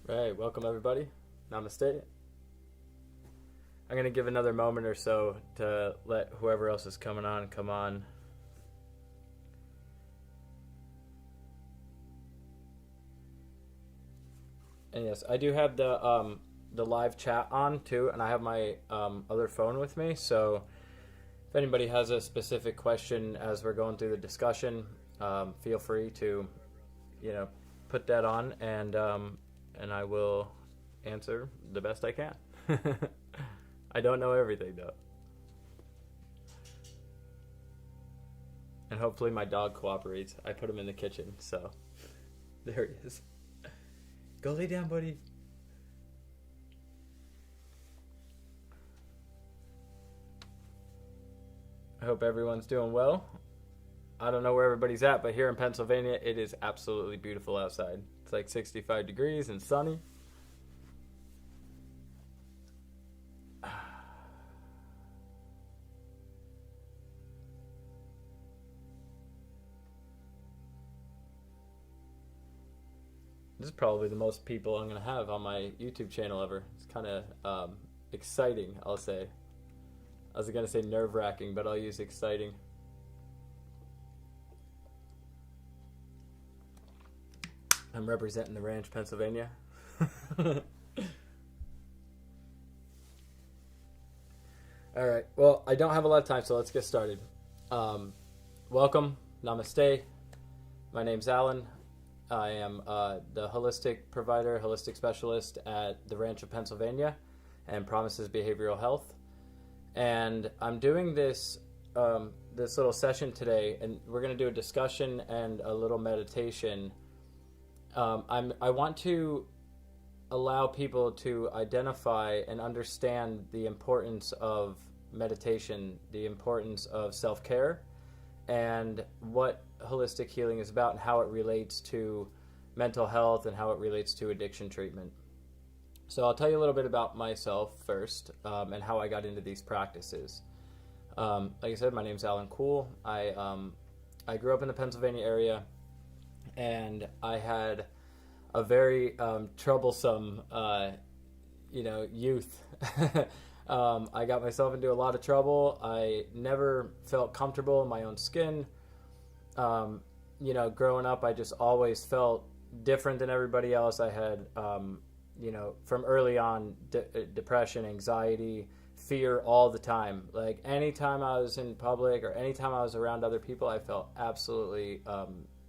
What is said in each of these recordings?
Right, welcome everybody. Namaste. I'm going to give another moment or so to let whoever else is coming on come on. And yes, I do have the live chat on too, and I have my other phone with me. So if anybody has a specific question as we're going through the discussion, feel free to, put that on, and I will answer the best I can. I don't know everything though. And hopefully my dog cooperates. I put him in the kitchen, so there he is. Go lay down, buddy. I hope everyone's doing well. I don't know where everybody's at, but here in Pennsylvania, it is absolutely beautiful outside. It's like 65 degrees and sunny. This is probably the most people I'm going to have on my YouTube channel ever. It's kind of exciting, I'll say. I was going to say nerve-wracking, but I'll use exciting. I'm representing the ranch, Pennsylvania. All right. Well, I don't have a lot of time, so let's get started. Welcome. Namaste. My name's Alan. I am the holistic provider, holistic specialist at the Ranch of Pennsylvania and Promises Behavioral Health. And I'm doing this this little session today, and we're going to do a discussion and a little meditation. I want to allow people to identify and understand the importance of meditation, the importance of self-care, and what holistic healing is about and how it relates to mental health and how it relates to addiction treatment. So I'll tell you a little bit about myself first, and how I got into these practices. Like I said, my name's Alan Kuhl. I grew up in the Pennsylvania area, and I had a very troublesome youth. I got myself into a lot of trouble. I never felt comfortable in my own skin. Growing up, I just always felt different than everybody else. I had, from early on, depression, anxiety, fear all the time. Like anytime I was in public or anytime I was around other people, I felt absolutely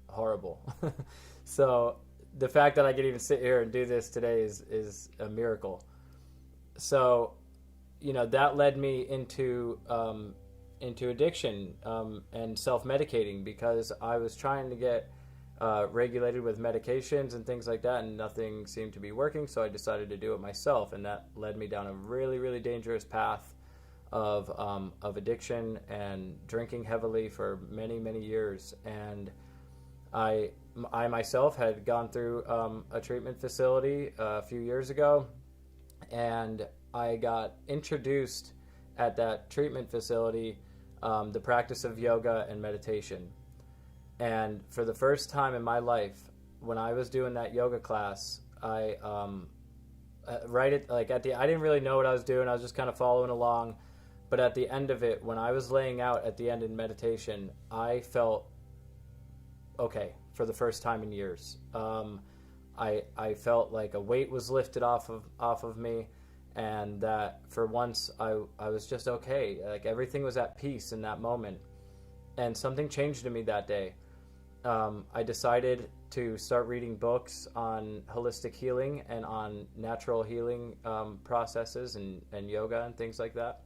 horrible. So the fact that I could even sit here and do this today is a miracle. So, that led me into addiction and self-medicating, because I was trying to get regulated with medications and things like that, and nothing seemed to be working, so I decided to do it myself, and that led me down a really, really dangerous path of addiction and drinking heavily for many, many years. And I myself had gone through a treatment facility a few years ago, and I got introduced at that treatment facility the practice of yoga and meditation. And for the first time in my life, when I was doing that yoga class, I didn't really know what I was doing. I was just kind of following along. But at the end of it, when I was laying out at the end in meditation, I felt okay for the first time in years. I felt like a weight was lifted off of me, and that for once I was just okay. Like everything was at peace in that moment. And something changed in me that day. I decided to start reading books on holistic healing and on natural healing processes and yoga and things like that.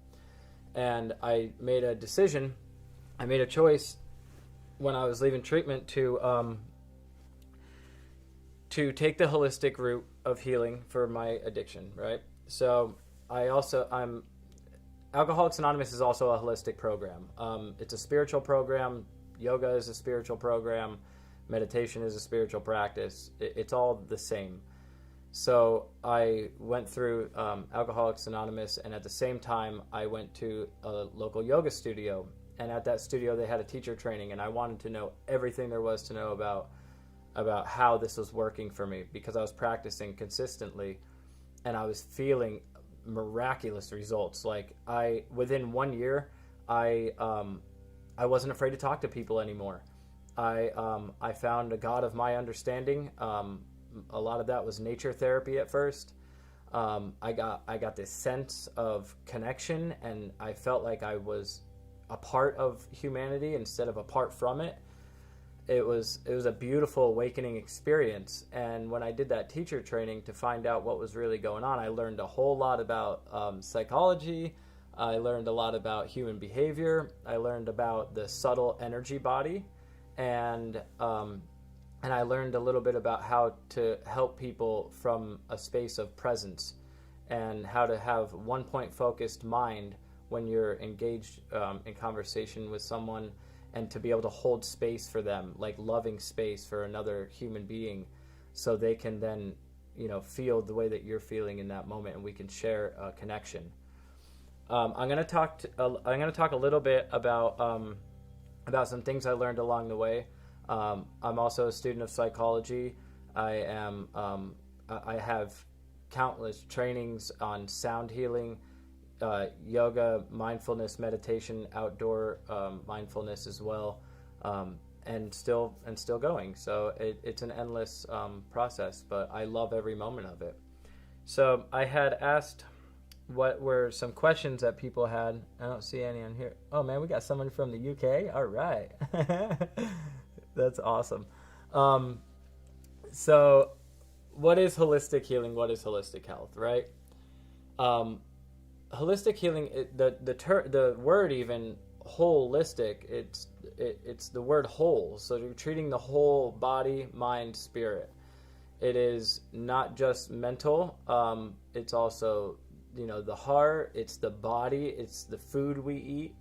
And I made a decision, I made a choice when I was leaving treatment to take the holistic route of healing for my addiction, right? So Alcoholics Anonymous is also a holistic program. It's a spiritual program. Yoga is a spiritual program. Meditation is a spiritual practice. It's all the same. So I went through Alcoholics Anonymous, and at the same time, I went to a local yoga studio. And at that studio, they had a teacher training, and I wanted to know everything there was to know about about how this was working for me, because I was practicing consistently and I was feeling miraculous results. Like within 1 year, I wasn't afraid to talk to people anymore. I found a God of my understanding. A lot of that was nature therapy at first. I got this sense of connection, and I felt like I was a part of humanity instead of apart from it. It was a beautiful awakening experience. And when I did that teacher training to find out what was really going on, I learned a whole lot about psychology. I learned a lot about human behavior. I learned about the subtle energy body, and I learned a little bit about how to help people from a space of presence, and how to have one point focused mind when you're engaged in conversation with someone, and to be able to hold space for them, like loving space for another human being, so they can then, feel the way that you're feeling in that moment, and we can share a connection. I'm going to talk a little bit about some things I learned along the way. I'm also a student of psychology. I have countless trainings on sound healing, yoga, mindfulness, meditation, outdoor mindfulness as well, and still going. So it's an endless process, but I love every moment of it. So I had asked what were some questions that people had. I don't see any on here. Oh man, we got someone from the UK. All right. That's awesome. So what is holistic healing? What is holistic health, right? Holistic healing, the word even holistic, it's the word whole. So you're treating the whole body, mind, spirit. It is not just mental. It's also, the heart, it's the body, it's the food we eat,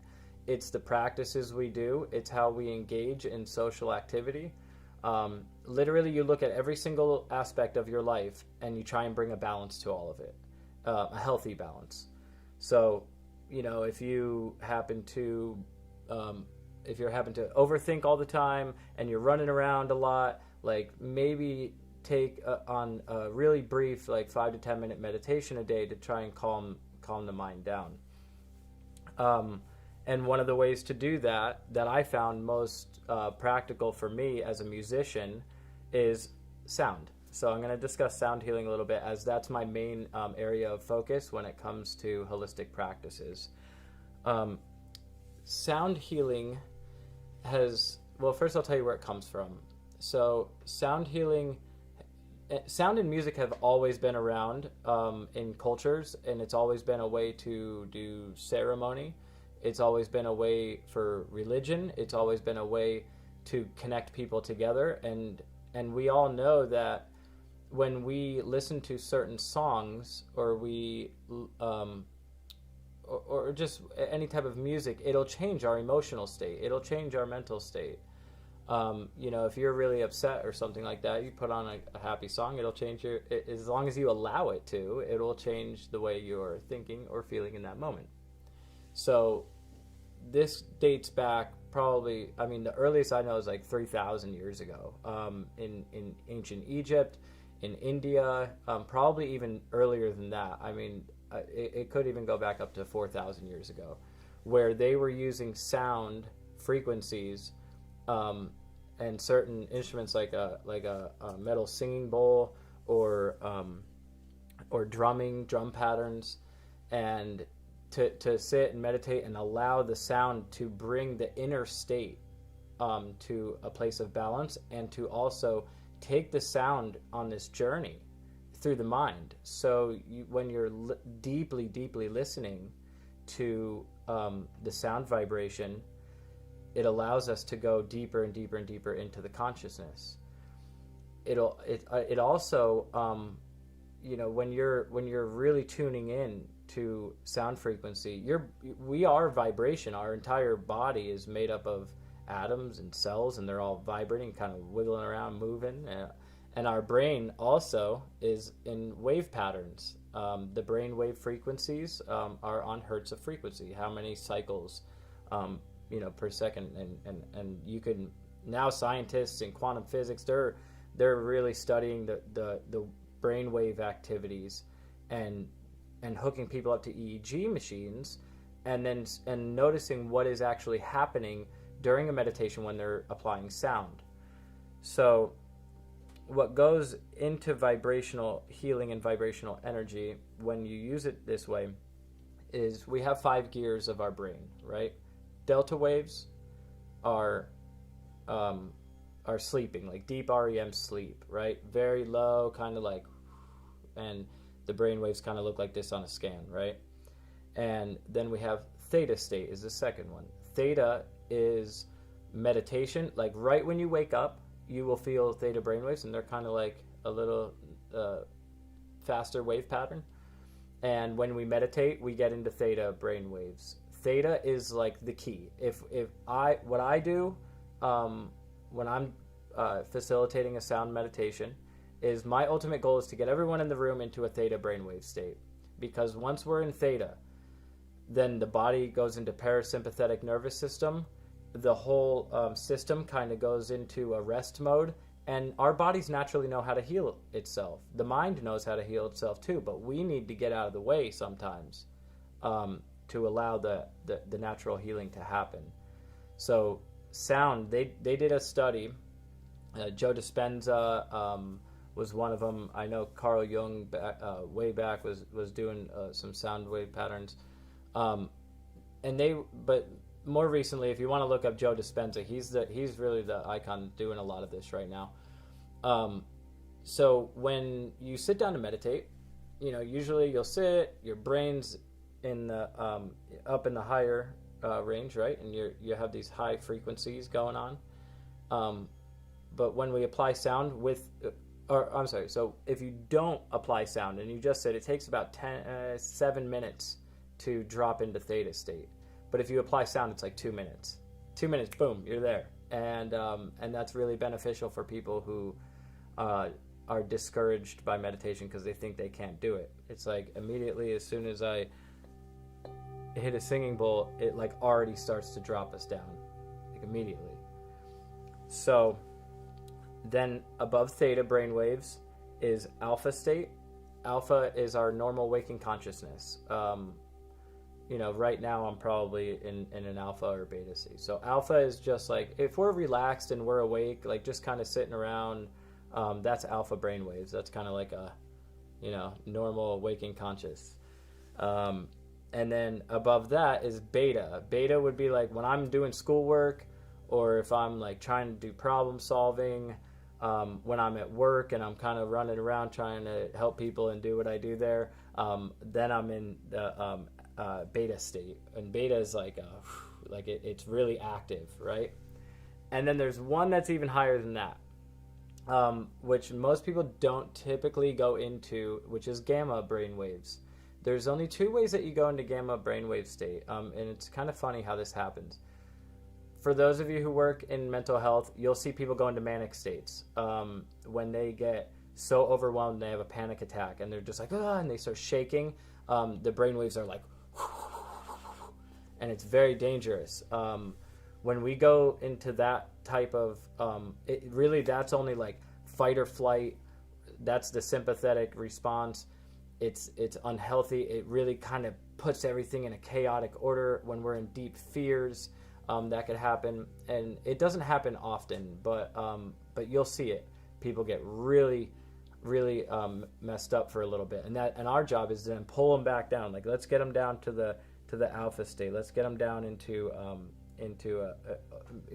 it's the practices we do, it's how we engage in social activity. Literally, you look at every single aspect of your life and you try and bring a balance to all of it, a healthy balance. So, if you happen to overthink all the time and you're running around a lot, like maybe take on a really brief, like 5 to 10 minute meditation a day to try and calm the mind down. And one of the ways to do that I found most practical for me as a musician is sound. So I'm going to discuss sound healing a little bit, as that's my main area of focus when it comes to holistic practices. Sound healing first I'll tell you where it comes from. So sound and music have always been around in cultures, and it's always been a way to do ceremony. It's always been a way for religion. It's always been a way to connect people together. And we all know that when we listen to certain songs, or we or just any type of music, it'll change our emotional state. It'll change our mental state. If you're really upset or something like that, you put on a happy song, it'll change as long as you allow it to, it'll change the way you're thinking or feeling in that moment. So this dates back probably, the earliest I know is like 3,000 years ago, in ancient Egypt, in India, probably even earlier than that. It could even go back up to 4,000 years ago, where they were using sound frequencies, and certain instruments like a metal singing bowl, or drum patterns, and to sit and meditate and allow the sound to bring the inner state to a place of balance, and to also take the sound on this journey through the mind. So when you're deeply listening to the sound vibration, it allows us to go deeper and deeper and deeper into the consciousness. It also when you're really tuning in to sound frequency, we are vibration. Our entire body is made up of atoms and cells, and they're all vibrating, kind of wiggling around, moving. And our brain also is in wave patterns. The brain wave frequencies are on hertz of frequency, how many cycles per second. And you can, now scientists in quantum physics, they're really studying the brainwave activities and hooking people up to EEG machines, and noticing what is actually happening during a meditation when they're applying sound. So what goes into vibrational healing and vibrational energy when you use it this way is we have 5 gears of our brain, right? Delta waves are sleeping, like deep REM sleep, right? Very low, kind of like, and the brain waves kind of look like this on a scan, right? And then we have theta state is the second one. Theta is meditation, like right when you wake up, you will feel theta brainwaves, and they're kind of like a little faster wave pattern. And when we meditate, we get into theta brainwaves. Theta is like the key. What I do when I'm facilitating a sound meditation is my ultimate goal is to get everyone in the room into a theta brainwave state, because once we're in theta, then the body goes into parasympathetic nervous system. The whole system kind of goes into a rest mode, and our bodies naturally know how to heal itself. The mind knows how to heal itself too, but we need to get out of the way sometimes to allow the natural healing to happen. So sound, they did a study. Joe Dispenza was one of them. I know Carl Jung way back was doing some sound wave patterns, but more recently, if you want to look up Joe Dispenza, he's really the icon doing a lot of this right now. So when you sit down to meditate, usually you'll sit, your brain's in the up in the higher range, right? And you have these high frequencies going on. But when we apply sound so if you don't apply sound and you just sit, it takes about 7 minutes to drop into theta state. But if you apply sound, it's like 2 minutes. 2 minutes, boom, you're there. And that's really beneficial for people who are discouraged by meditation because they think they can't do it. It's like immediately as soon as I hit a singing bowl, it like already starts to drop us down, like immediately. So then above theta brainwaves is alpha state. Alpha is our normal waking consciousness. Right now I'm probably in an alpha or beta state. So alpha is just like if we're relaxed and we're awake, like just kind of sitting around, that's alpha brainwaves. That's kind of like a, normal waking conscious. And then above that is beta. Beta would be like when I'm doing schoolwork, or if I'm like trying to do problem solving, when I'm at work and I'm kind of running around trying to help people and do what I do there, then I'm in the beta state. And beta is like it's really active, right? And then there's one that's even higher than that, which most people don't typically go into, which is gamma brainwaves. There's only 2 ways that you go into gamma brainwave state, and it's kind of funny how this happens. For those of you who work in mental health, you'll see people go into manic states when they get so overwhelmed they have a panic attack and they're just like, and they start shaking. The brainwaves are like, and it's very dangerous. When we go into that type of, that's only like fight or flight. That's the sympathetic response. It's unhealthy. It really kind of puts everything in a chaotic order. When we're in deep fears, that could happen, and it doesn't happen often, but you'll see it. People get really, really messed up for a little bit, and our job is to then pull them back down. Like, let's get them down to the alpha state. Let's get them down into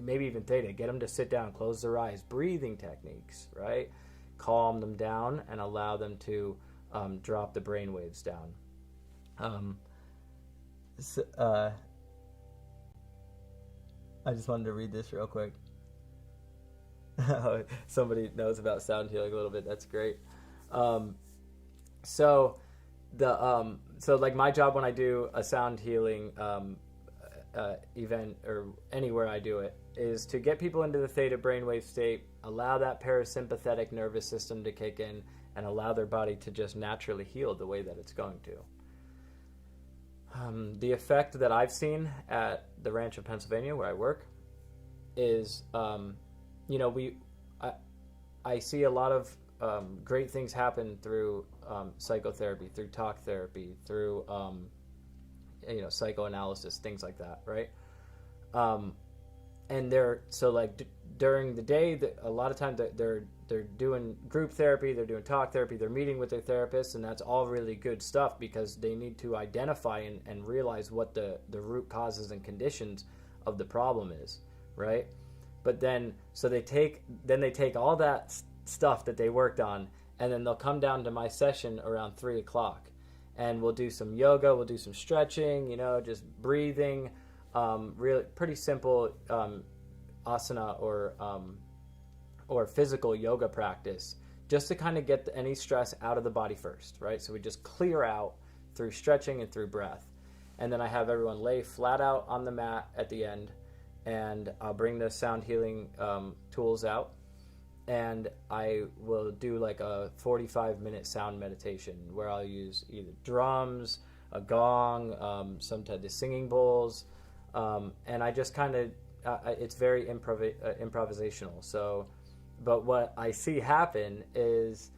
maybe even theta. Get them to sit down, close their eyes, breathing techniques, right? Calm them down and allow them to drop the brain waves down. I just wanted to read this real quick. Somebody knows about sound healing a little bit. That's great. So like my job when I do a sound healing event or anywhere I do it is to get people into the theta brainwave state, allow that parasympathetic nervous system to kick in, and allow their body to just naturally heal the way that it's going to. The effect that I've seen at the ranch of Pennsylvania where I work is, I I see a lot of great things happen through psychotherapy, through talk therapy, through psychoanalysis, things like that, right? And they're so like during the day, a lot of times they're doing group therapy, they're doing talk therapy, they're meeting with their therapists, and that's all really good stuff because they need to identify and realize what the root causes and conditions of the problem is, right? But then so they take all that stuff that they worked on, and then they'll come down to my session around 3:00, and we'll do some yoga, we'll do some stretching, just breathing, really pretty simple asana or physical yoga practice, just to kind of get any stress out of the body first, right? So we just clear out through stretching and through breath, and then I have everyone lay flat out on the mat at the end, and I'll bring the sound healing tools out, and I will do like a 45-minute sound meditation where I'll use either drums, a gong, sometimes the singing bowls, and I just kind of, it's very improvisational. So, but what I see happen is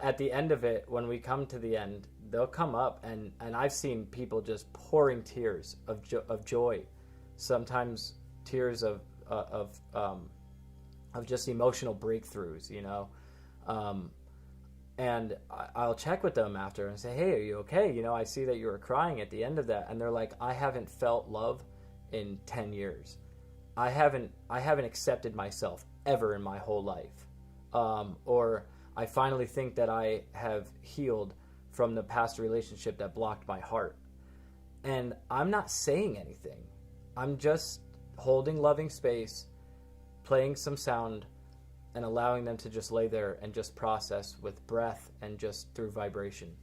at the end of it, when we come to the end, they'll come up, and I've seen people just pouring tears of joy, sometimes tears of just emotional breakthroughs, and I'll check with them after and say, hey, are you okay? I see that you were crying at the end of that. And they're like, I haven't felt love in 10 years. I haven't accepted myself ever in my whole life. Or I finally think that I have healed from the past relationship that blocked my heart. And I'm not saying anything. I'm just holding loving space, playing some sound, and allowing them to just lay there and just process with breath and just through vibration.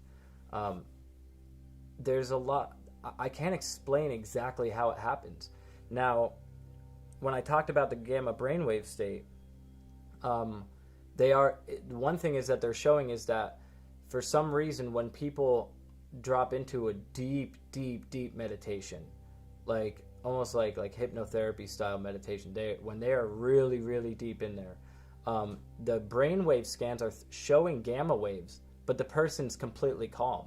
There's a lot. I can't explain exactly how it happens. Now, when I talked about the gamma brainwave state, one thing is that they're showing is that for some reason when people drop into a deep, deep, deep meditation, like almost like hypnotherapy style meditation, when they are really, really deep in there, the brainwave scans are showing gamma waves, but the person's completely calm,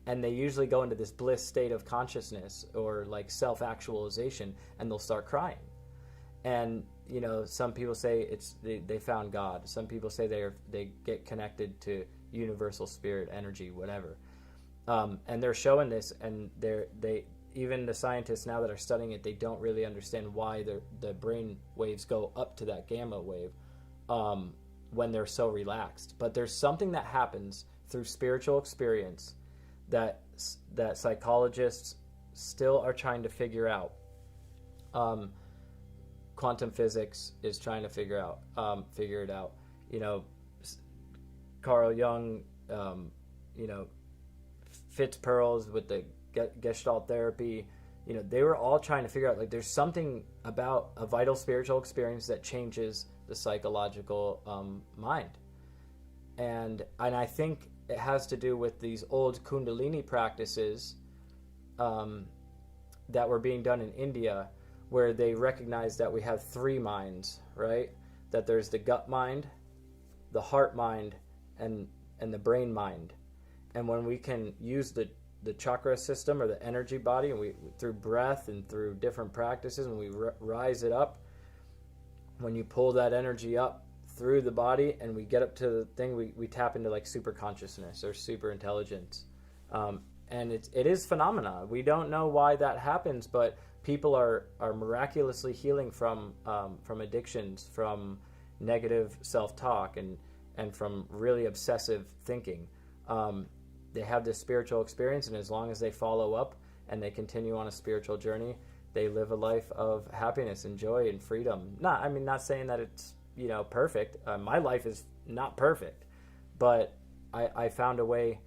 and they usually go into this bliss state of consciousness or like self-actualization, and they'll start crying. And some people say they found God. Some people say they get connected to universal spirit, energy, whatever. And they're showing this, and even the scientists now that are studying it, they don't really understand why the brain waves go up to that gamma wave when they're so relaxed. But there's something that happens through spiritual experience that psychologists still are trying to figure out. Quantum physics is trying to figure it out. Carl Jung, Fitz Perls with the Gestalt therapy, they were all trying to figure out, like, there's something about a vital spiritual experience that changes the psychological mind. And I think it has to do with these old Kundalini practices that were being done in India, where they recognize that we have three minds, right? That there's the gut mind, the heart mind, and the brain mind. And when we can use the chakra system or the energy body, and we through breath and through different practices, and we rise it up, when you pull that energy up through the body and we get up to the thing, we tap into like super consciousness or super intelligence. And it is phenomena. We don't know why that happens, but people are miraculously healing from addictions, from negative self-talk, and from really obsessive thinking. They have this spiritual experience, and as long as they follow up and they continue on a spiritual journey, they live a life of happiness and joy and freedom. Not saying that it's perfect. My life is not perfect, but I found a way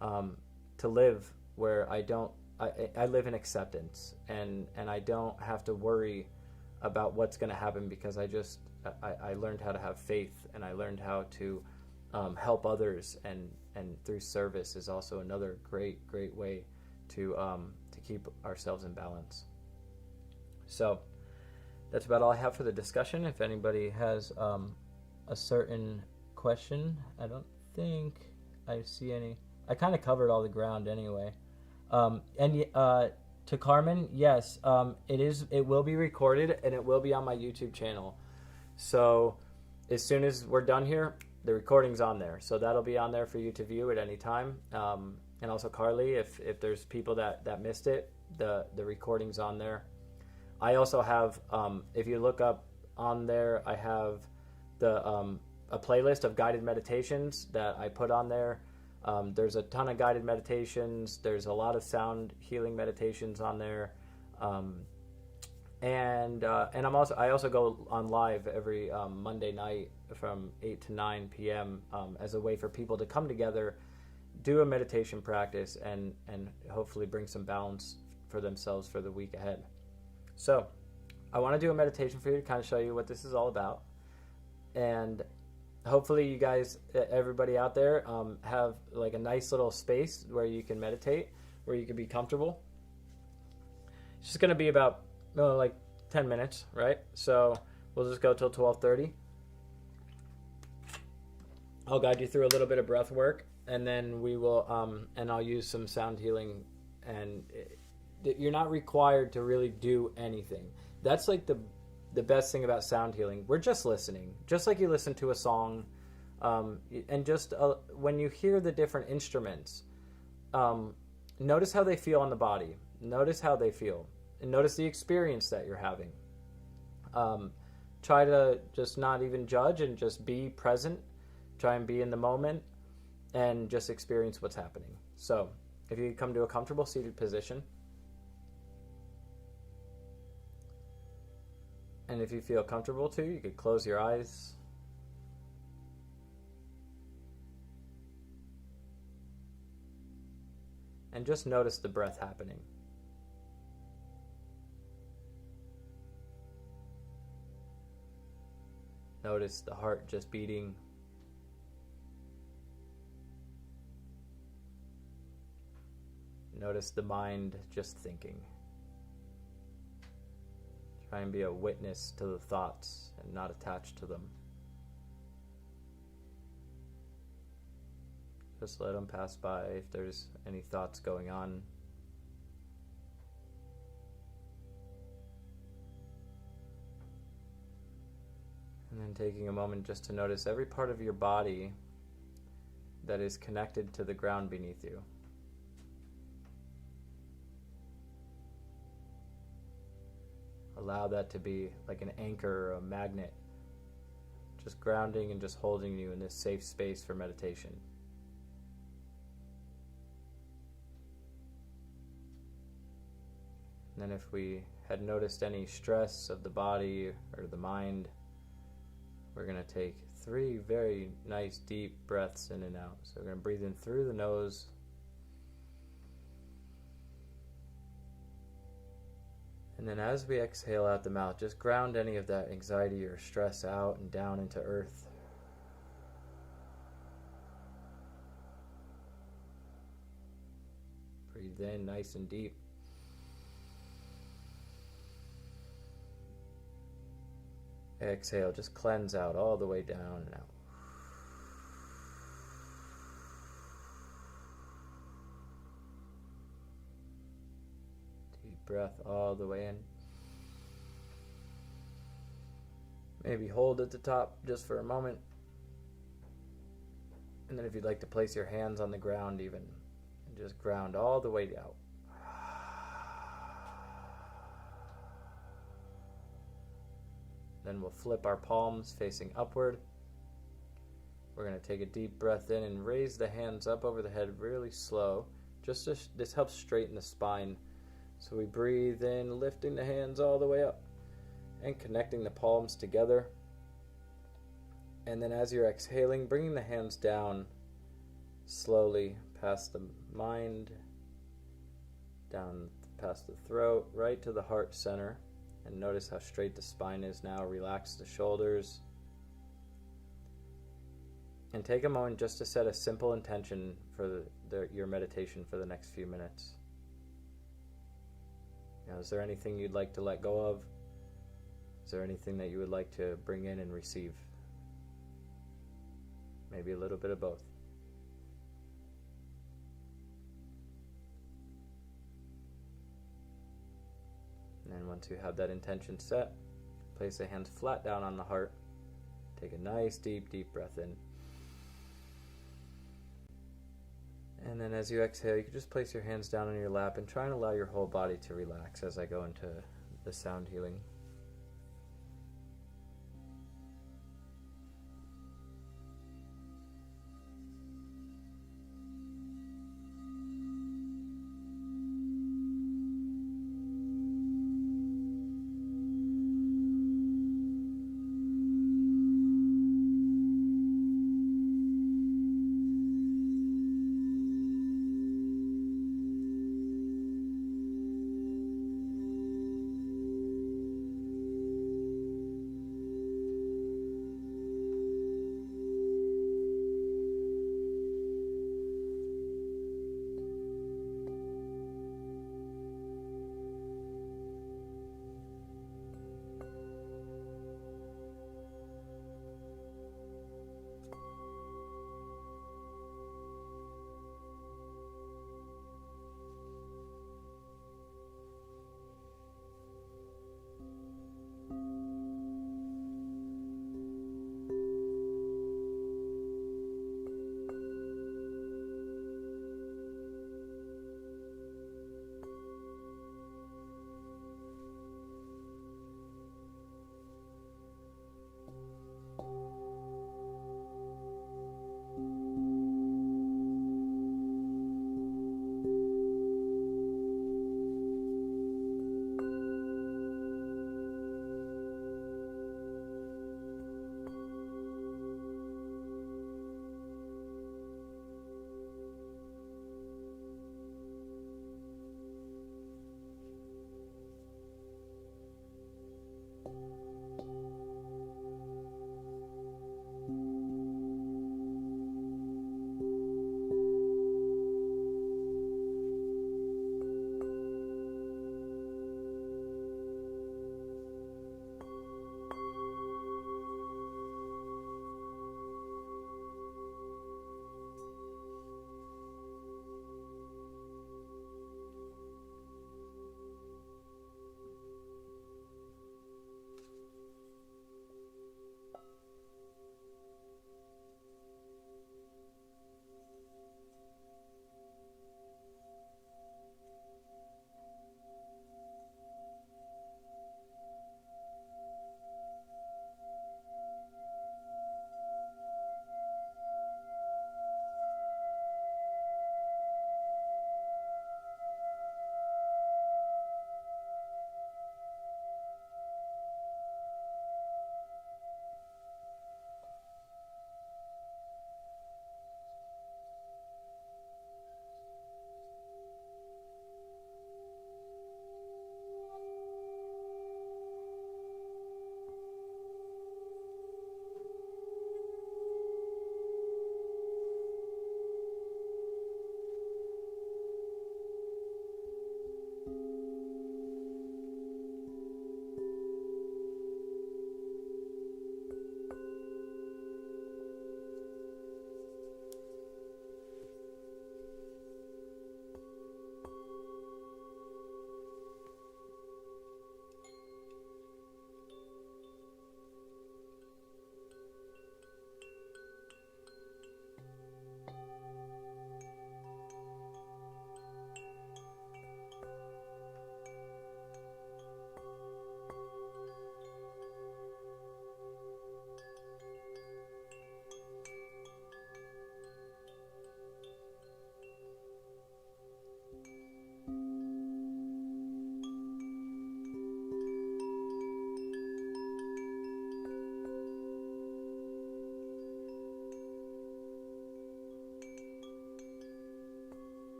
to live where I live in acceptance, and I don't have to worry about what's going to happen, because I learned how to have faith, and I learned how to help others, and through service is also another great way to keep ourselves in balance. So that's about all I have for the discussion. If anybody has a certain question. I don't think I see any. I kind of covered all the ground anyway. To Carmen, yes, it is. It will be recorded and it will be on my YouTube channel. So as soon as we're done here, the recording's on there. So that'll be on there for you to view at any time. And also Carly, if there's people that missed it, the recording's on there. I also have, if you look up on there, I have a playlist of guided meditations that I put on there. There's a ton of guided meditations. There's a lot of sound healing meditations on there. And I also go on live every Monday night from 8 to 9 p.m. As a way for people to come together, do a meditation practice, and hopefully bring some balance for themselves for the week ahead. So I want to do a meditation for you to kind of show you what this is all about. And hopefully you guys, everybody out there, have like a nice little space where you can meditate, where you can be comfortable. It's just going to be about like 10 minutes, right? So we'll just go till 12:30. I'll guide you through a little bit of breath work, and then we will, and I'll use some sound healing. And you're not required to really do anything. That's like the best thing about sound healing. We're just listening, just like you listen to a song, and just when you hear the different instruments, notice how they feel on the body. Notice how they feel, and notice the experience that you're having. Try to just not even judge and just be present. Try and be in the moment and just experience what's happening. So if you come to a comfortable seated position, and if you feel comfortable too, you could close your eyes. And just notice the breath happening. Notice the heart just beating. Notice the mind just thinking. Try and be a witness to the thoughts and not attached to them. Just let them pass by if there's any thoughts going on. And then taking a moment just to notice every part of your body that is connected to the ground beneath you. Allow that to be like an anchor or a magnet, just grounding and just holding you in this safe space for meditation. And then if we had noticed any stress of the body or the mind, we're going to take 3 very nice deep breaths in and out. So we're going to breathe in through the nose. And then as we exhale out the mouth, just ground any of that anxiety or stress out and down into earth. Breathe in nice and deep. Exhale, just cleanse out all the way down and out. Deep breath all the way in. Maybe hold at the top just for a moment. And then if you'd like to place your hands on the ground even, and just ground all the way out. Then we'll flip our palms facing upward. We're going to take a deep breath in and raise the hands up over the head really slow. This helps straighten the spine. So we breathe in, lifting the hands all the way up and connecting the palms together. And then as you're exhaling, bringing the hands down slowly past the mind, down past the throat, right to the heart center. And notice how straight the spine is now. Relax the shoulders. And take a moment just to set a simple intention for your meditation for the next few minutes. Now, is there anything you'd like to let go of? Is there anything that you would like to bring in and receive? maybe a little bit of both. And then once you have that intention set, place the hands flat down on the heart. Take a nice deep breath in. And then as you exhale, you can just place your hands down on your lap and try and allow your whole body to relax as I go into the sound healing.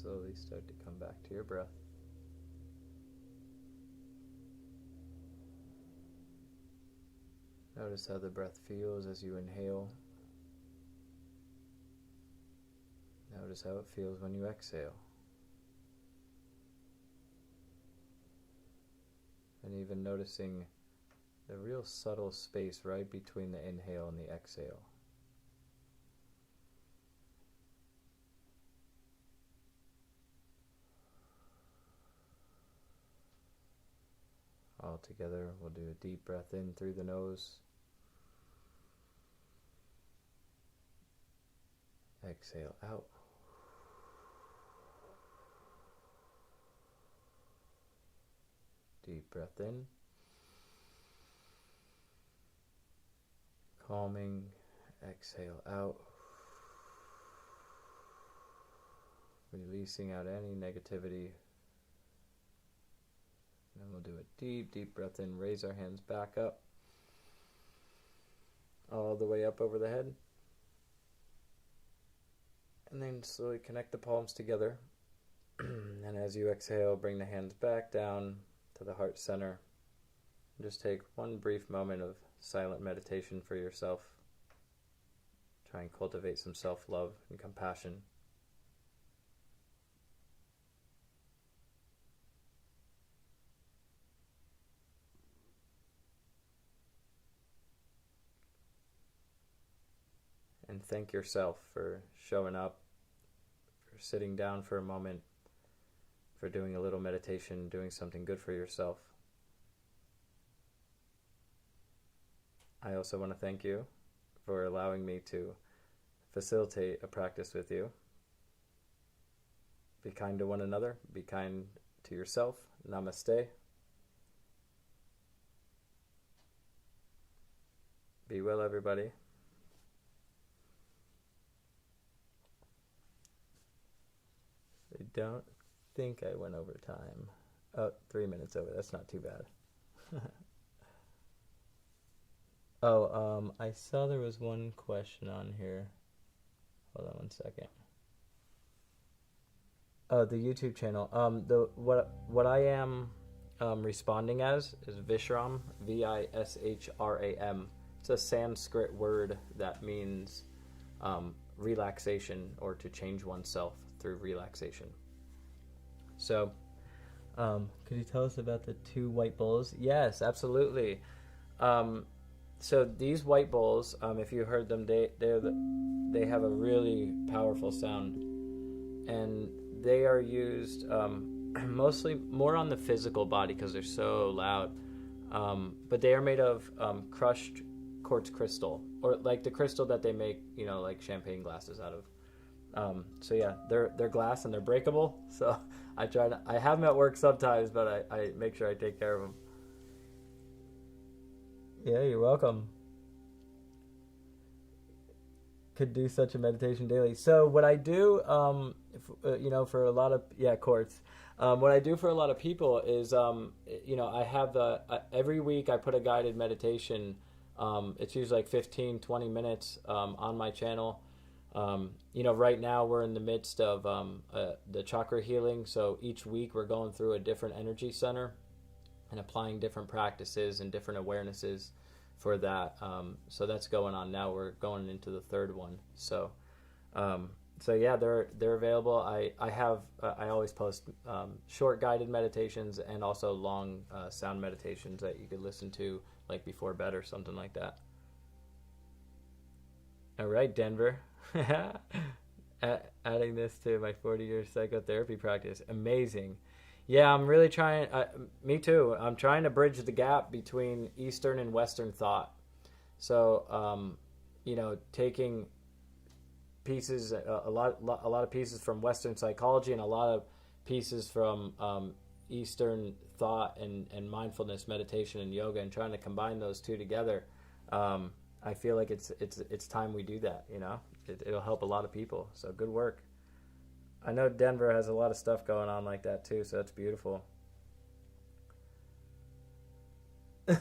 slowly start to come back to your breath. Notice how the breath feels as you inhale. Notice how it feels when you exhale. And even noticing the real subtle space right between the inhale and the exhale. All together, we'll do a deep breath in through the nose. Exhale out. Deep breath in. Calming. Exhale out. Releasing out any negativity. And then we'll do a deep, deep breath in. Raise our hands back up. All the way up over the head. And then slowly connect the palms together. And as you exhale, bring the hands back down to the heart center. And just take one brief moment of silent meditation for yourself. Try and cultivate some self-love and compassion. And thank yourself for showing up, for sitting down for a moment, for doing a little meditation, doing something good for yourself. I also want to thank you for allowing me to facilitate a practice with you. Be kind to one another. Be kind to yourself. Namaste. Be well, everybody. I don't think I went over time. Oh, 3 minutes over. That's not too bad. I saw there was one question on here. Hold on one second. Oh, the YouTube channel. What I am responding as is Vishram, Vishram. It's a Sanskrit word that means relaxation, or to change oneself through relaxation. So, could you tell us about the 2 white bowls? Yes, absolutely. So these white bowls, if you heard them, they have a really powerful sound, and they are used mostly more on the physical body because they're so loud. But they are made of crushed quartz crystal, or like the crystal that they make, like champagne glasses out of. So yeah, they're glass and they're breakable. So I have them at work sometimes, but I make sure I take care of them. Yeah, you're welcome. Could do such a meditation daily. So what I do, for a lot of quartz. What I do for a lot of people is, I have every week I put a guided meditation. It's usually like 15, 20 minutes on my channel. Right now we're in the midst of the chakra healing. So each week we're going through a different energy center and applying different practices and different awarenesses for that. So that's going on now. We're going into the 3rd one. So yeah, they're available. I always post short guided meditations and also long sound meditations that you could listen to like before bed or something like that. All right, Denver. Adding this to my 40-year psychotherapy practice. Amazing. Yeah, I'm really trying. Me too. I'm trying to bridge the gap between Eastern and Western thought. So, taking pieces, a lot of pieces from Western psychology and a lot of pieces from Eastern thought and mindfulness, meditation, and yoga, and trying to combine those two together. I feel like it's time we do that. It'll help a lot of people. So good work. I know Denver has a lot of stuff going on like that too, so that's beautiful. I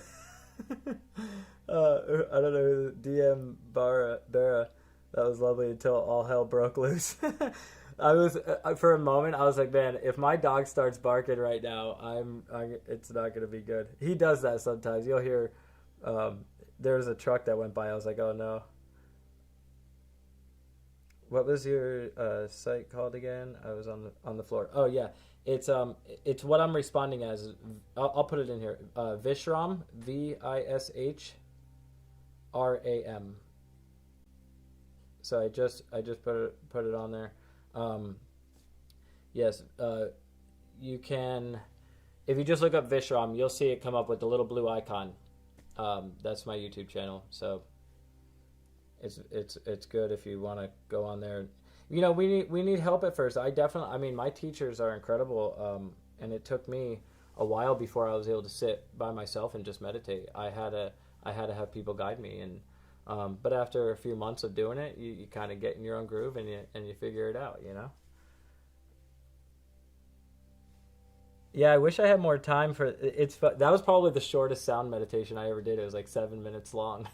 don't know, DM Barra. That was lovely until all hell broke loose. I was for a moment. I was like, man, if my dog starts barking right now, it's not gonna be good. He does that sometimes. You'll hear. Um, there was a truck that went by. I was like, oh no. What was your site called again? I was on the floor. Oh yeah, it's what I'm responding as. I'll put it in here. Vishram, Vishram. So I just put it on there. Um, yes, you can if you just look up Vishram, you'll see it come up with the little blue icon. That's my YouTube channel. So it's good if you want to go on there. You know, we need help at first. I mean, my teachers are incredible, and it took me a while before I was able to sit by myself and just meditate. I had to have people guide me, and but after a few months of doing it, you kind of get in your own groove, and you figure it out. You know. Yeah, I wish I had more time for that was probably the shortest sound meditation I ever did. It was like 7 minutes long.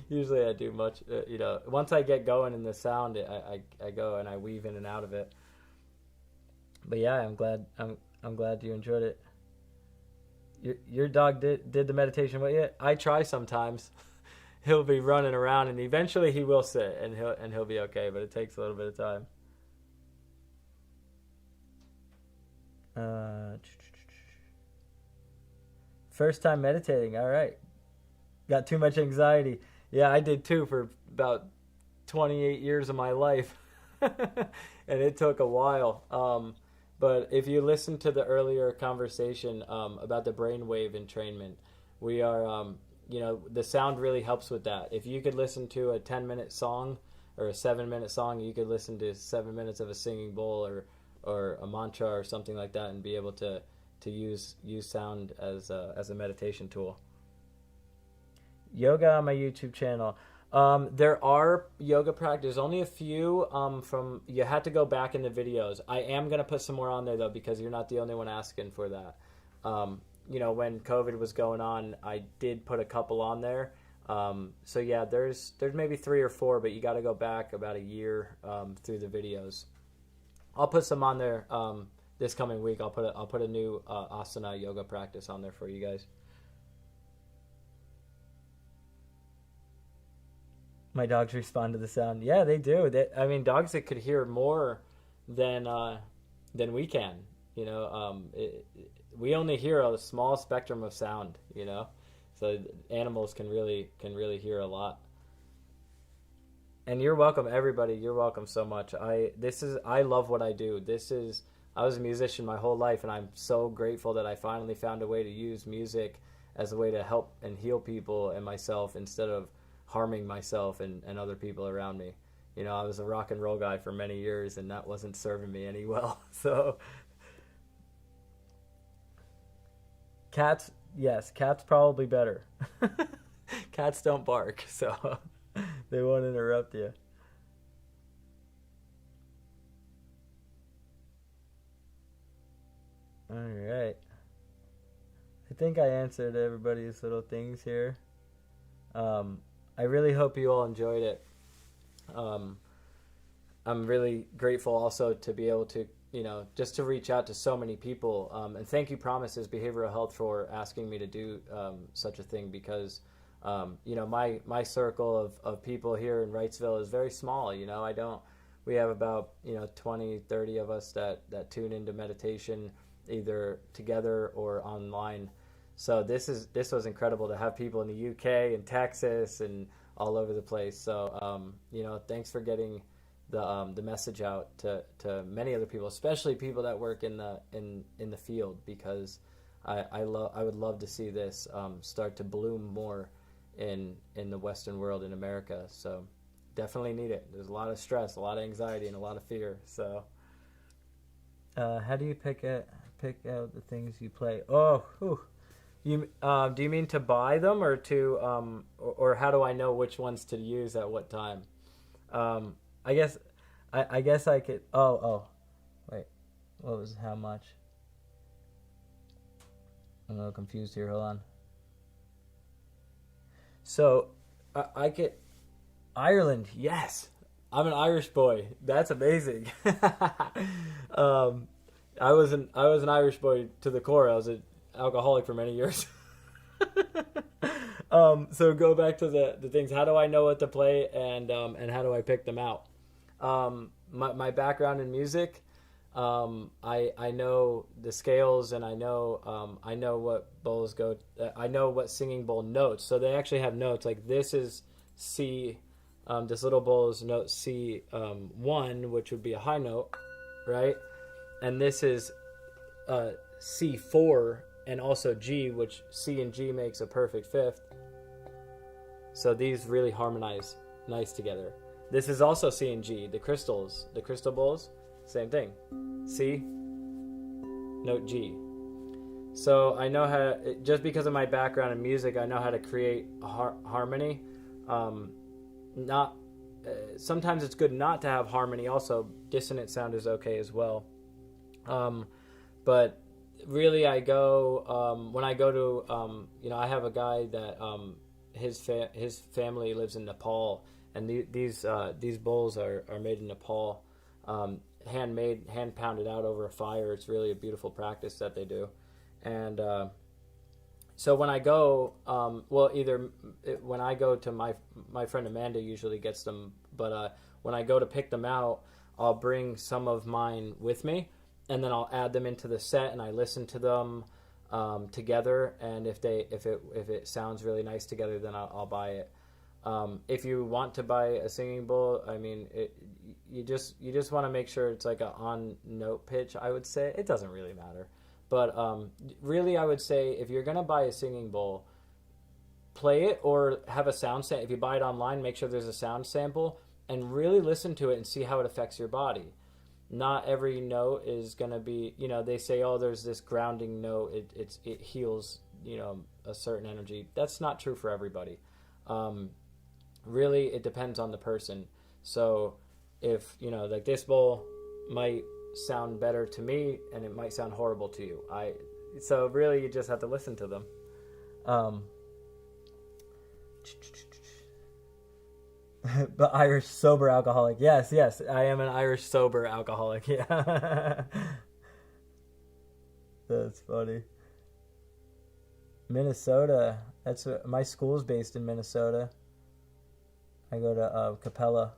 Usually I do much, once I get going in the sound, I go and I weave in and out of it. But yeah, I'm glad you enjoyed it. Your dog did the meditation with you? I try sometimes. He'll be running around and eventually he will sit and he'll be okay, but it takes a little bit of time. Uh, First time meditating. All right. Got too much anxiety. Yeah, I did too for about 28 years of my life. And it took a while. But if you listen to the earlier conversation about the brain wave entrainment, we are, the sound really helps with that. If you could listen to a 10-minute song or a 7-minute song, you could listen to 7 minutes of a singing bowl or a mantra or something like that and be able to use sound as a meditation tool. Yoga on my YouTube channel. There are yoga practices. Only a few from you had to go back in the videos. I am gonna put some more on there though because you're not the only one asking for that. When COVID was going on, I did put a couple on there. So yeah, there's maybe 3 or 4, but you got to go back about a year through the videos. I'll put some on there this coming week. I'll put a new asana yoga practice on there for you guys. My dogs respond to the sound. Yeah, they do. Dogs that could hear more than we can. We only hear a small spectrum of sound. So animals can really hear a lot. And you're welcome, everybody. You're welcome so much. I love what I do. I was a musician my whole life, and I'm so grateful that I finally found a way to use music as a way to help and heal people and myself instead of harming myself and other people around me. I was a rock and roll guy for many years, and that wasn't serving me any well. So, cats, yes, cats probably better. Cats don't bark, so they won't interrupt you. All right. I think I answered everybody's little things here. I really hope you all enjoyed it. I'm really grateful also to be able to, just to reach out to so many people. And thank you, Promises Behavioral Health, for asking me to do such a thing because, my circle of people here in Wrightsville is very small. We have about, 20, 30 of us that tune into meditation either together or online. So this was incredible to have people in the UK and Texas and all over the place. So thanks for getting the message out to many other people, especially people that work in the field, because I would love to see this start to bloom more in the Western world, in America. So definitely need it. There's a lot of stress, a lot of anxiety, and a lot of fear. So how do you pick out the things you play? Oh, whew. Do you mean to buy them or to or how do I know which ones to use at what time? I guess I could. Wait, what was how much? I'm a little confused here. Hold on. So I get Ireland. Yes, I'm an Irish boy. That's amazing. um, I was an Irish boy to the core. I was an alcoholic for many years. So go back to the things. How do I know what to play, and how do I pick them out? My background in music, I know the scales, and I know what bowls go. I know what singing bowl notes. So they actually have notes. Like this is C. This little bowl is note C one, which would be a high note, right? And this is C4 and also G, which C and G makes a perfect fifth. So these really harmonize nice together. This is also C and G. The crystal bowls, same thing. C, note G. So I know how, just because of my background in music, I know how to create harmony. Not sometimes it's good not to have harmony. Also, dissonant sound is okay as well. But really, I go when I go to I have a guy that his family lives in Nepal, and these bowls are made in Nepal, handmade, hand pounded out over a fire. It's really a beautiful practice that they do, and so when I go, when I go to my friend Amanda usually gets them, but when I go to pick them out, I'll bring some of mine with me, and then I'll add them into the set, and I listen to them together. And if it sounds really nice together, then I'll buy it. If you want to buy a singing bowl, I mean, you just want to make sure it's like a on note pitch. I would say it doesn't really matter, but really, I would say if you're gonna buy a singing bowl, play it or have a sound sample. If you buy it online, make sure there's a sound sample and really listen to it and see how it affects your body. Not every note is going to be, they say, oh, there's this grounding note. It heals, a certain energy. That's not true for everybody. Really, it depends on the person. So if, like this bowl might sound better to me and it might sound horrible to you. So really you just have to listen to them. But Irish sober alcoholic. Yes, I am an Irish sober alcoholic. Yeah. That's funny. Minnesota. My school's based in Minnesota. I go to Capella.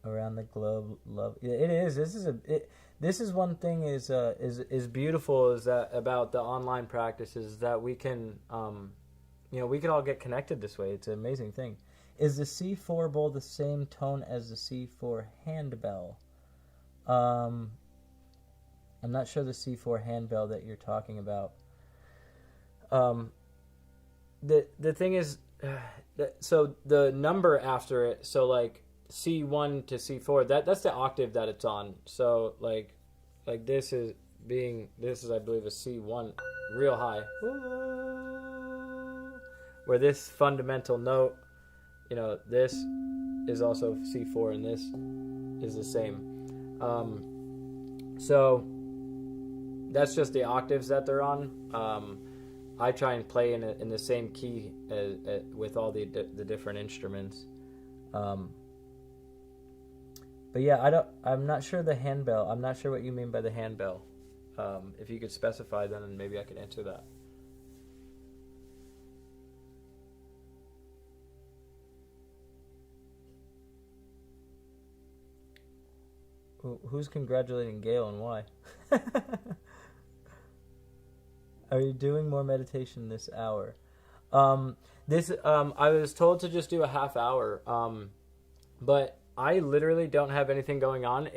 Around the globe, love. It is. This is one thing is beautiful is that about the online practices that we can we could all get connected this way. It's an amazing thing. Is the C4 bowl the same tone as the C4 handbell? I'm not sure the C4 handbell that you're talking about. The thing is, so the number after it, so like C1 to C4, that's the octave that it's on. So like this is I believe a C1 real high. Where this fundamental note, this is also C4 and this is the same. So that's just the octaves that they're on. I try and play in the same key with all the different instruments. But yeah, I'm not sure the handbell. I'm not sure what you mean by the handbell. If you could specify, then maybe I could answer that. Who's congratulating Gail and why? Are you doing more meditation this hour? I was told to just do a half hour. But I literally don't have anything going on.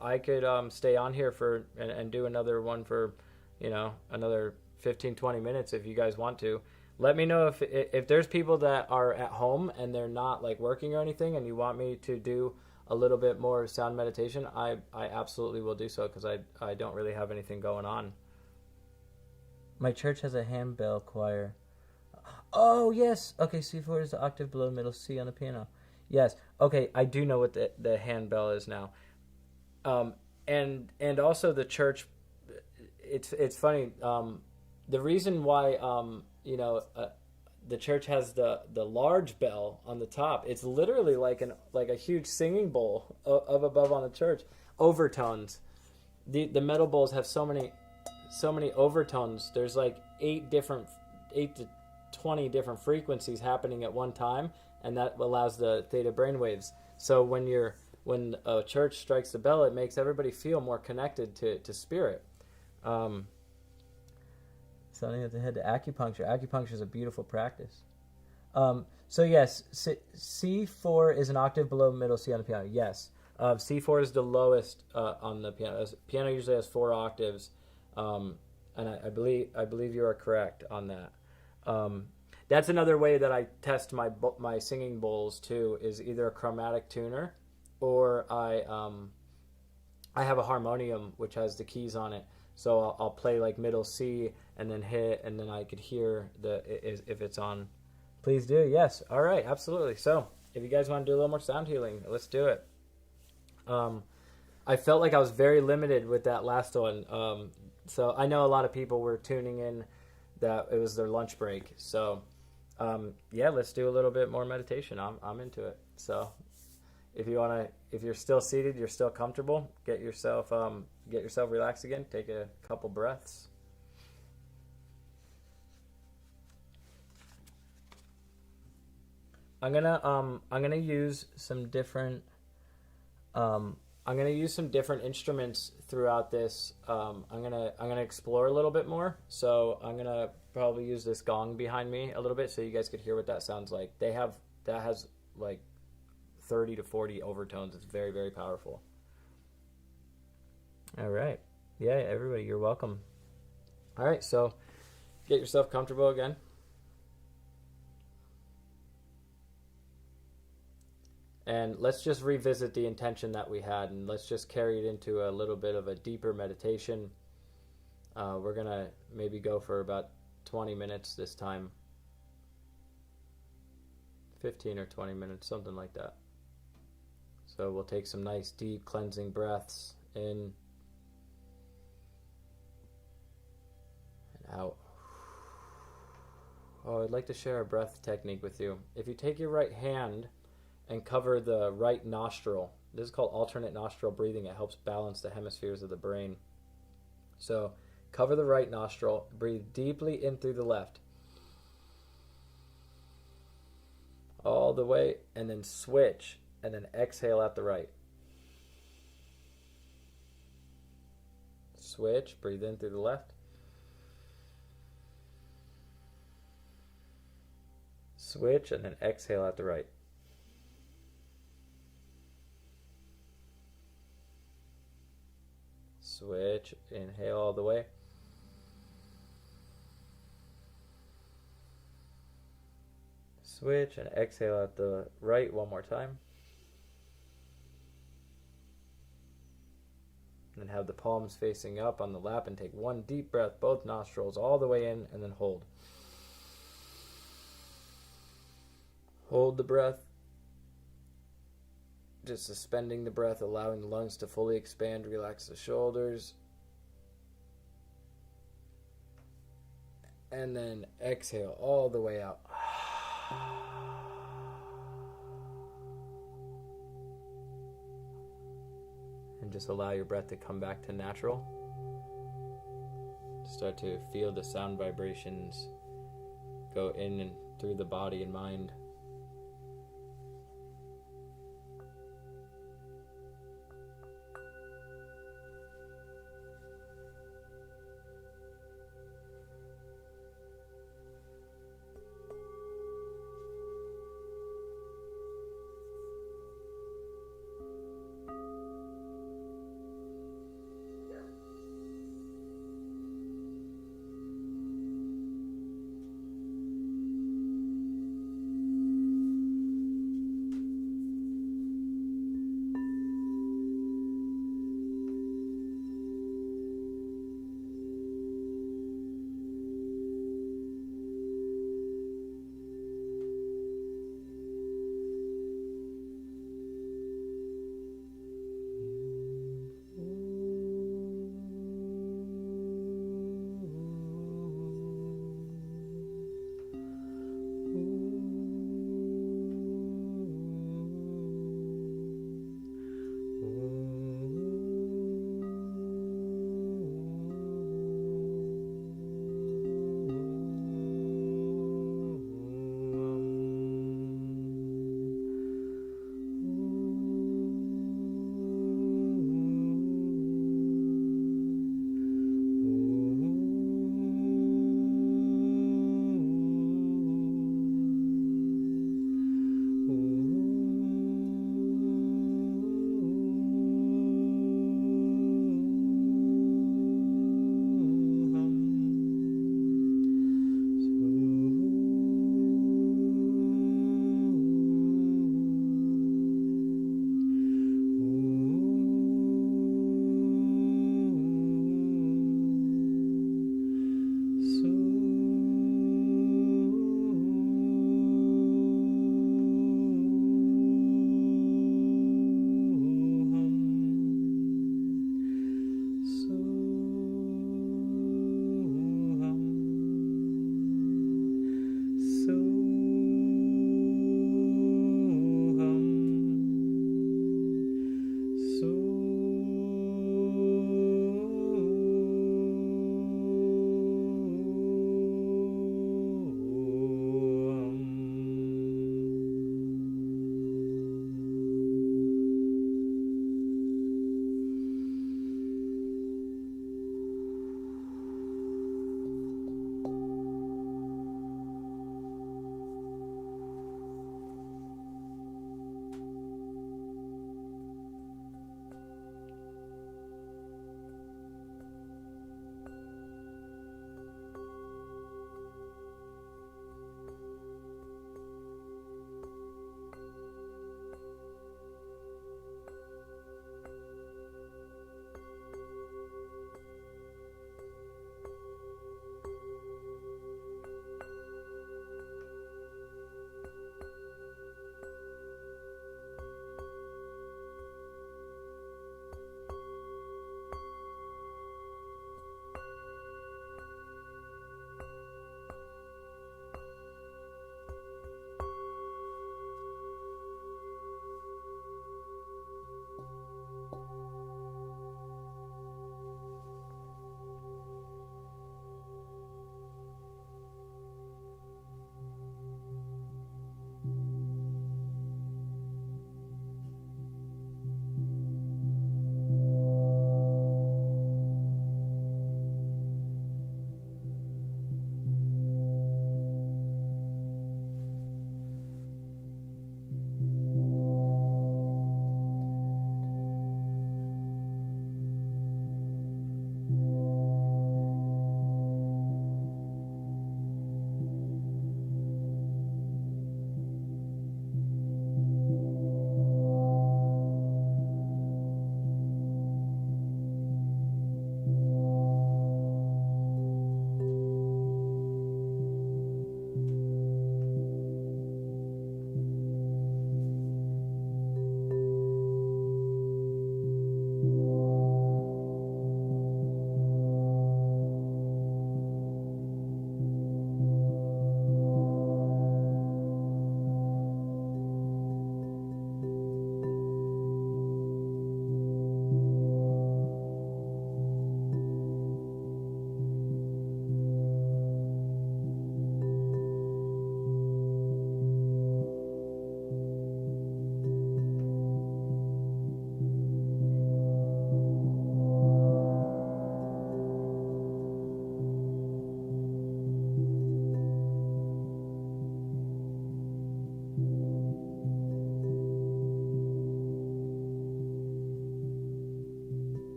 I could stay on here and do another one for, another 15, 20 minutes if you guys want to. Let me know if there's people that are at home and they're not like working or anything and you want me to do a little bit more sound meditation, I absolutely will do so because I don't really have anything going on. My church has a handbell choir. Oh, yes. Okay, C4 is the octave below middle C on the piano. Yes. Okay, I do know what the handbell is now. And also the church, it's funny. The reason why, the church has the large bell on the top. It's literally like a huge singing bowl of above on the church. Overtones. The metal bowls have so many overtones. There's like 8 to 20 different frequencies happening at one time, and that allows the theta brainwaves. So when a church strikes the bell, it makes everybody feel more connected to spirit. Something at the head to acupuncture. Acupuncture is a beautiful practice. So yes, C4 is an octave below middle C on the piano. Yes, C4 is the lowest on the piano. Piano usually has 4 octaves, and I believe you are correct on that. That's another way that I test my singing bowls too. Is either a chromatic tuner, or I have a harmonium which has the keys on it. So I'll play like middle C and then hit, and then I could hear if it's on. Please do. Yes. All right. Absolutely. So if you guys want to do a little more sound healing, let's do it. I felt like I was very limited with that last one. So I know a lot of people were tuning in that it was their lunch break. So yeah, let's do a little bit more meditation. I'm into it. So if you're still seated, you're still comfortable, get yourself relaxed again. Take a couple breaths. I'm gonna use some different instruments throughout this. I'm gonna explore a little bit more. So I'm gonna probably use this gong behind me a little bit so you guys could hear what that sounds like. That has like 30 to 40 overtones. It's very, very powerful. All right. Yeah, everybody, you're welcome. All right, so get yourself comfortable again. And let's just revisit the intention that we had, and let's just carry it into a little bit of a deeper meditation. We're going to maybe go for about 20 minutes this time. 15 or 20 minutes, something like that. So we'll take some nice deep cleansing breaths in and out. Oh, I'd like to share a breath technique with you. If you take your right hand and cover the right nostril, this is called alternate nostril breathing. It helps balance the hemispheres of the brain. So cover the right nostril, breathe deeply in through the left, all the way, and then switch, and then exhale out the right. Switch, breathe in through the left. Switch, and then exhale out the right. Switch, inhale all the way. Switch and exhale out the right one more time. And then have the palms facing up on the lap and take one deep breath, both nostrils all the way in, and then hold. Hold the breath. Just suspending the breath, allowing the lungs to fully expand, relax the shoulders. And then exhale all the way out. And just allow your breath to come back to natural. Start to feel the sound vibrations go in and through the body and mind.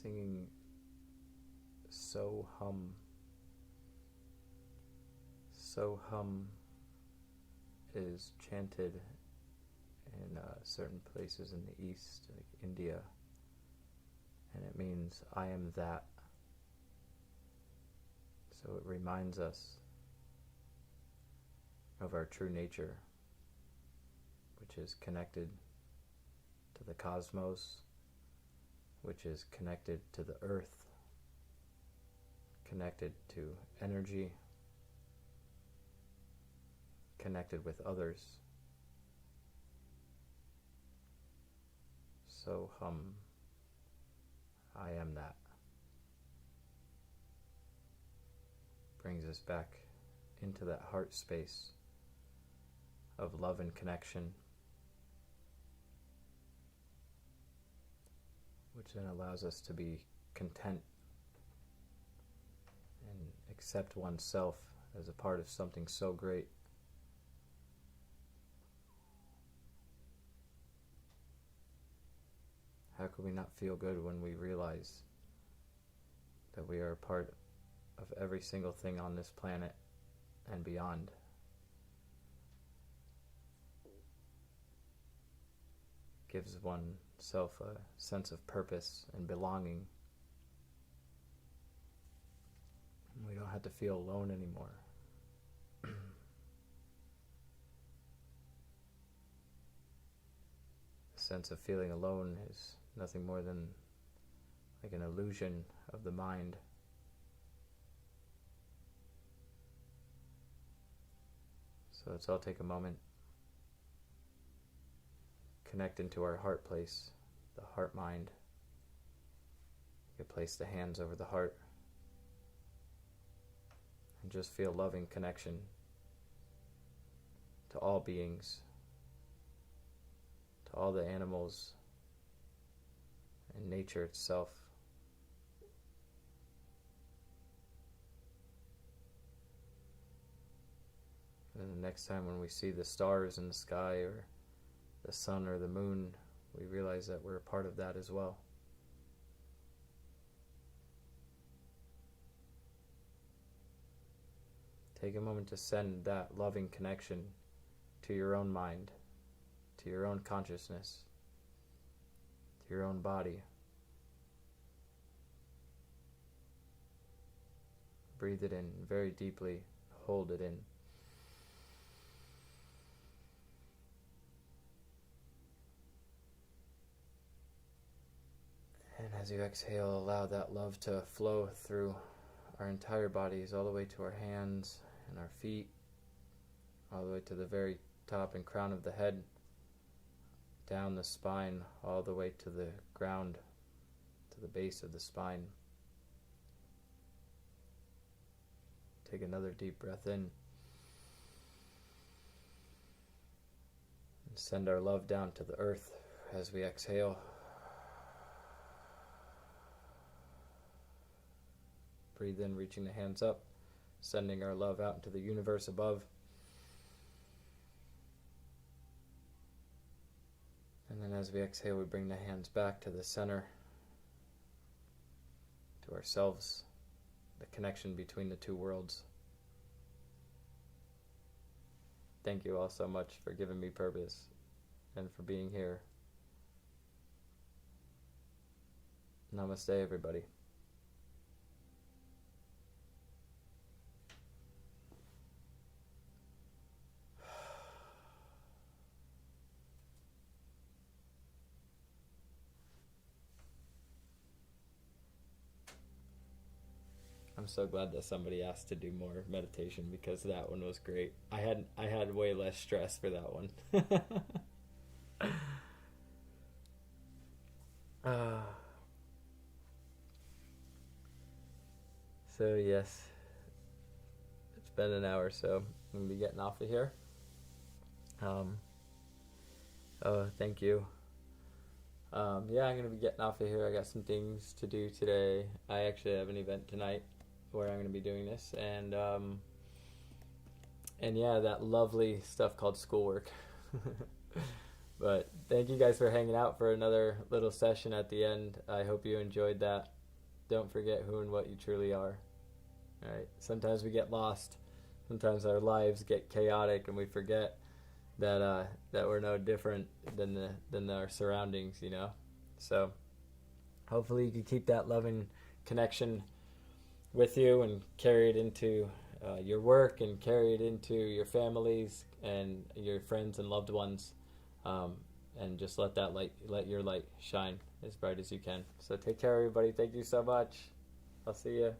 singing So Hum. So Hum is chanted in certain places in the East, like India, and it means I am that. So it reminds us of our true nature, which is connected to the cosmos, which is connected to the earth, connected to energy, connected with others. So hum, I am that. Brings us back into that heart space of love and connection, which then allows us to be content and accept oneself as a part of something so great. How could we not feel good when we realize that we are a part of every single thing on this planet and beyond? Gives oneself a sense of purpose and belonging. We don't have to feel alone anymore. The sense of feeling alone is nothing more than like an illusion of the mind. So let's all take a moment, connect into our heart place, the heart mind. You can place the hands over the heart and just feel loving connection to all beings, to all the animals and nature itself. And the next time when we see the stars in the sky or the sun or the moon, we realize that we're a part of that as well. Take a moment to send that loving connection to your own mind, to your own consciousness, to your own body. Breathe it in very deeply, hold it in. And as you exhale, allow that love to flow through our entire bodies, all the way to our hands and our feet, all the way to the very top and crown of the head, down the spine, all the way to the ground, to the base of the spine. Take another deep breath in. And send our love down to the earth as we exhale. Breathe in, reaching the hands up, sending our love out into the universe above. And then as we exhale, we bring the hands back to the center, to ourselves, the connection between the two worlds. Thank you all so much for giving me purpose and for being here. Namaste, everybody. I'm so glad that somebody asked to do more meditation, because that one was great. I had way less stress for that one. So yes, it's been an hour, so I'm gonna be getting off of here. Oh, thank you. Yeah, I'm gonna be getting off of here. I got some things to do today. I actually have an event tonight where I'm going to be doing this, and yeah, that lovely stuff called schoolwork. But thank you guys for hanging out for another little session at the end. I hope you enjoyed that. Don't forget who and what you truly are. All right. Sometimes we get lost. Sometimes our lives get chaotic, and we forget that we're no different than our surroundings. So hopefully you can keep that loving connection with you and carry it into your work and carry it into your families and your friends and loved ones, and just let your light shine as bright as you can. So take care, everybody. Thank you so much. I'll see you.